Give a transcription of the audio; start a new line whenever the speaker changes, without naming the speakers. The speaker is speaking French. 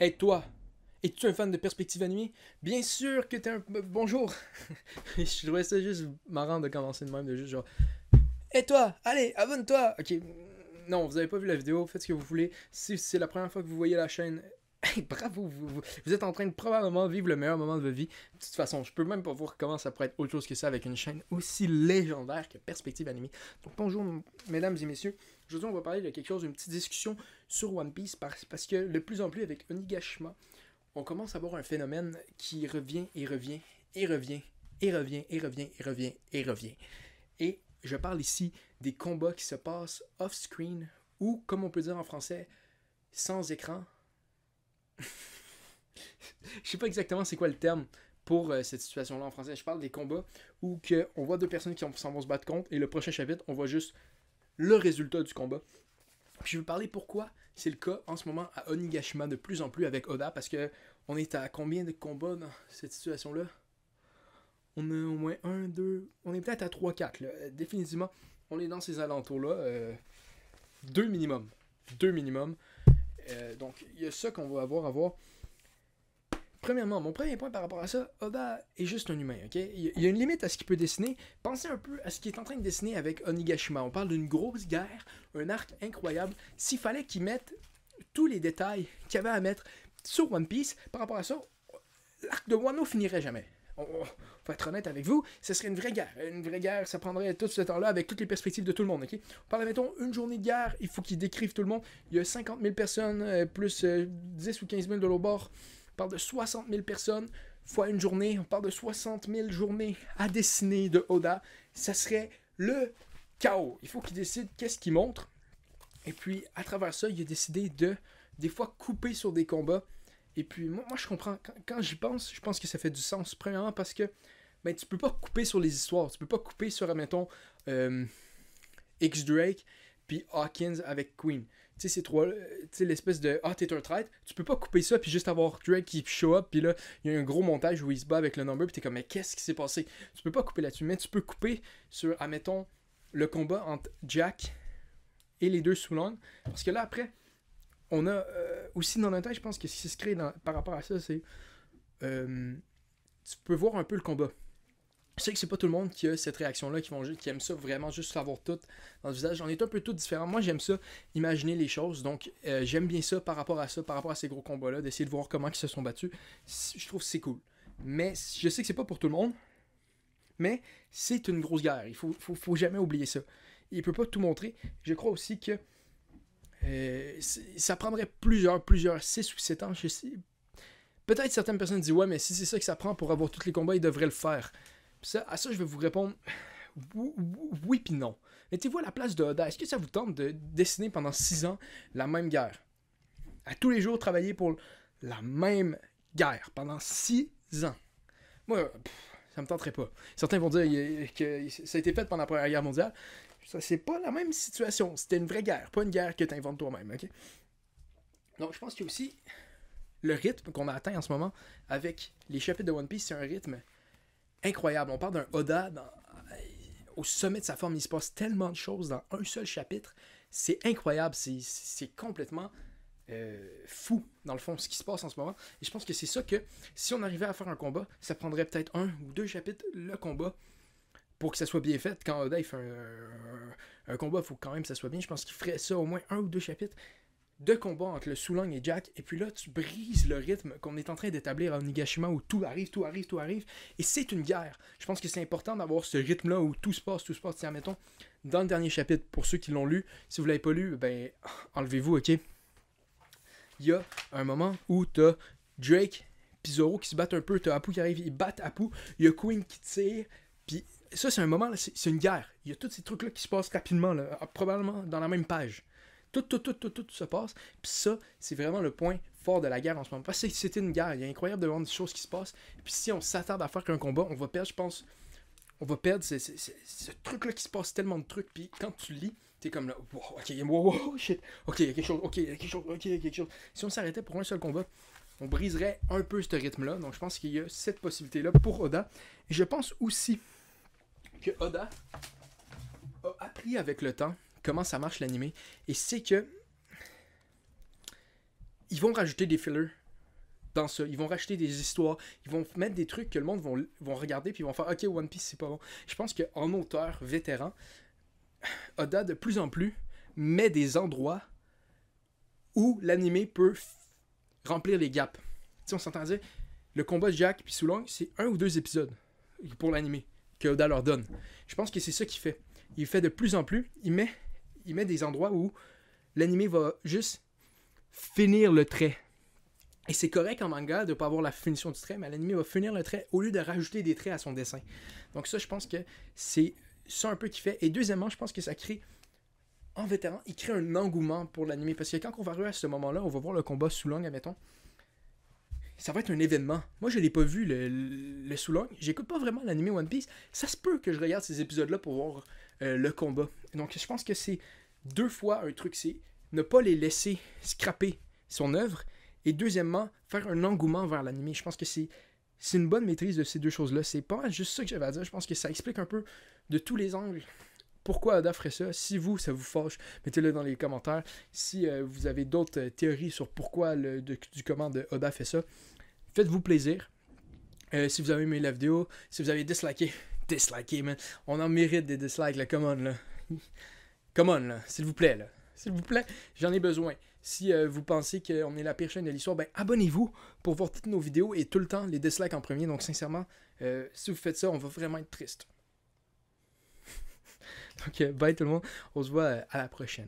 Hey toi, es-tu un fan de perspective animée? Bien sûr que t'es un... Bonjour! Je trouvais ça juste marrant de commencer de même, de juste genre... Hey toi, allez, abonne-toi! Ok, non, vous avez pas vu la vidéo, faites ce que vous voulez. Si c'est la première fois que vous voyez la chaîne, hey, bravo, vous êtes en train de probablement vivre le meilleur moment de votre vie. De toute façon, je peux même pas voir comment ça pourrait être autre chose que ça avec une chaîne aussi légendaire que Perspective Animée. Donc bonjour mesdames et messieurs. Aujourd'hui, on va parler de quelque chose, d'une petite discussion sur One Piece parce que de plus en plus avec Onigashima, on commence à avoir un phénomène qui revient et revient et revient et revient et revient et revient et revient. Et je parle ici des combats qui se passent off-screen ou, comme on peut dire en français, sans écran. Je sais pas exactement c'est quoi le terme pour cette situation-là en français. Je parle des combats où on voit deux personnes qui s'en vont se battre contre et le prochain chapitre, on voit juste le résultat du combat. Puis je vais parler pourquoi c'est le cas en ce moment à Onigashima de plus en plus avec Oda, parce que on est à combien de combats dans cette situation-là? On a au moins un, deux, on est peut-être à 3, 4 là. Définitivement, on est dans ces alentours-là. Deux minimum. Deux minimum. Donc, il y a ça qu'on va avoir à voir. Premièrement, mon premier point par rapport à ça, Oda est juste un humain, ok? Il y a une limite à ce qu'il peut dessiner. Pensez un peu à ce qu'il est en train de dessiner avec Onigashima. On parle d'une grosse guerre, un arc incroyable. S'il fallait qu'il mette tous les détails qu'il y avait à mettre sur One Piece, par rapport à ça, l'arc de Wano finirait jamais. On va être honnête avec vous, ce serait une vraie guerre. Une vraie guerre, ça prendrait tout ce temps-là avec toutes les perspectives de tout le monde, ok? On parle, mettons, une journée de guerre, il faut qu'ils décrivent tout le monde. Il y a 50 000 personnes, plus 10 ou 15 000 de l'autre bord. On parle de 60 000 personnes fois une journée. On parle de 60 000 journées à dessiner de Oda. Ça serait le chaos. Il faut qu'il décide qu'est-ce qu'il montre. Et puis, à travers ça, il a décidé de, des fois, couper sur des combats. Et puis, moi je comprends. Quand j'y pense, je pense que ça fait du sens. Premièrement, parce que ben, tu peux pas couper sur les histoires. Tu peux pas couper sur, admettons, X-Drake, puis Hawkins avec Queen. Tu sais, ces trois, tu sais, l'espèce de ah, t'es un traître. Tu peux pas couper ça, puis juste avoir Drake qui show up, puis là, il y a un gros montage où il se bat avec le number, puis t'es comme, mais qu'est-ce qui s'est passé? Tu peux pas couper là-dessus, mais tu peux couper sur, admettons, le combat entre Jack et les deux Soulong. Parce que là, après, on a aussi dans notre tête, je pense que ce qui se crée par rapport à ça, c'est. Tu peux voir un peu le combat. Je sais que c'est pas tout le monde qui a cette réaction-là, qui aime ça vraiment juste savoir tout dans le visage. On est un peu tous différents. Moi, j'aime ça, imaginer les choses. Donc, j'aime bien ça, par rapport à ces gros combats-là, d'essayer de voir comment ils se sont battus. Je trouve que c'est cool. Mais je sais que c'est pas pour tout le monde. Mais c'est une grosse guerre. Il faut jamais oublier ça. Il peut pas tout montrer. Je crois aussi que ça prendrait plusieurs, 6 ou 7 ans. Je sais. Peut-être certaines personnes disent ouais, mais si c'est ça que ça prend pour avoir tous les combats, ils devraient le faire. Ça, à ça, je vais vous répondre oui puis non. Mettez-vous à la place de Oda. Est-ce que ça vous tente de dessiner pendant 6 ans la même guerre? À tous les jours, travailler pour la même guerre pendant 6 ans. Moi, ça me tenterait pas. Certains vont dire que ça a été fait pendant la Première Guerre mondiale. Ça, c'est pas la même situation. C'était une vraie guerre, pas une guerre que tu inventes toi-même, ok? Donc, je pense qu'il y a aussi le rythme qu'on a atteint en ce moment avec les chapitres de One Piece, c'est un rythme incroyable. On parle d'un Oda au sommet de sa forme. Il se passe tellement de choses dans un seul chapitre. C'est incroyable. C'est complètement fou, dans le fond, ce qui se passe en ce moment. Et je pense que c'est ça que, si on arrivait à faire un combat, ça prendrait peut-être 1 ou 2 chapitres, le combat, pour que ça soit bien fait. Quand Oda il fait un combat, il faut quand même que ça soit bien. Je pense qu'il ferait ça au moins 1 ou 2 chapitres de combat entre le Soulong et Jack, et puis là, tu brises le rythme qu'on est en train d'établir à Onigashima, où tout arrive, et c'est une guerre. Je pense que c'est important d'avoir ce rythme-là où tout se passe. Tiens, mettons, dans le dernier chapitre, pour ceux qui l'ont lu, si vous l'avez pas lu, ben, enlevez-vous, ok? Il y a un moment où t'as Drake puis Zoro qui se battent un peu, t'as Apu qui arrive, ils battent Apu, il y a Queen qui tire, puis ça, c'est un moment, là, c'est une guerre. Il y a tous ces trucs-là qui se passent rapidement, là, probablement dans la même page. Tout se passe. Puis ça, c'est vraiment le point fort de la guerre en ce moment. Parce que c'était une guerre. Il est incroyable de voir des choses qui se passent. Puis si on s'attarde à faire qu'un combat, on va perdre, je pense. On va perdre ce truc-là qui se passe tellement de trucs. Puis quand tu lis, t'es comme là. Wow, shit. Ok, il y a quelque chose. Si on s'arrêtait pour un seul combat, on briserait un peu ce rythme-là. Donc je pense qu'il y a cette possibilité-là pour Oda. Et je pense aussi que Oda a appris avec le temps comment ça marche l'animé, et c'est que ils vont rajouter des fillers dans ça. Ils vont racheter des histoires, ils vont mettre des trucs que le monde vont regarder, puis ils vont faire « Ok, One Piece, c'est pas bon. » Je pense qu'en auteur vétéran, Oda, de plus en plus, met des endroits où l'animé peut remplir les gaps. Tu sais, on s'entendait, le combat de Jack puis Sulong, c'est 1 ou 2 épisodes pour l'animé que Oda leur donne. Je pense que c'est ça qu'il fait. Il fait de plus en plus, il met des endroits où l'animé va juste finir le trait. Et c'est correct en manga de ne pas avoir la finition du trait, mais l'animé va finir le trait au lieu de rajouter des traits à son dessin. Donc ça, je pense que c'est ça un peu qu'il fait. Et deuxièmement, je pense que ça crée, en vétéran, il crée un engouement pour l'animé. Parce que quand on va arriver à ce moment-là, on va voir le combat Sulong, admettons, ça va être un événement. Moi, je ne l'ai pas vu, le Sulong. J'écoute pas vraiment l'animé One Piece. Ça se peut que je regarde ces épisodes-là pour voir le combat. Donc, je pense que c'est 2 fois un truc, c'est ne pas les laisser scraper son œuvre. Et deuxièmement, faire un engouement vers l'animé. Je pense que c'est une bonne maîtrise de ces 2 choses-là. C'est pas mal juste ça que j'avais à dire. Je pense que ça explique un peu de tous les angles pourquoi Oda ferait ça. Si vous, ça vous fâche, mettez-le dans les commentaires. Si vous avez d'autres théories sur pourquoi du comment de Oda fait ça, faites-vous plaisir. Si vous avez aimé la vidéo, si vous avez disliké, man. On en mérite des dislikes, là. Come on, là. Come on, là. S'il vous plaît, là. S'il vous plaît, j'en ai besoin. Si vous pensez qu'on est la pire chaîne de l'histoire, ben abonnez-vous pour voir toutes nos vidéos et tout le temps les dislikes en premier. Donc sincèrement, si vous faites ça, on va vraiment être triste. Donc bye tout le monde, on se voit à la prochaine.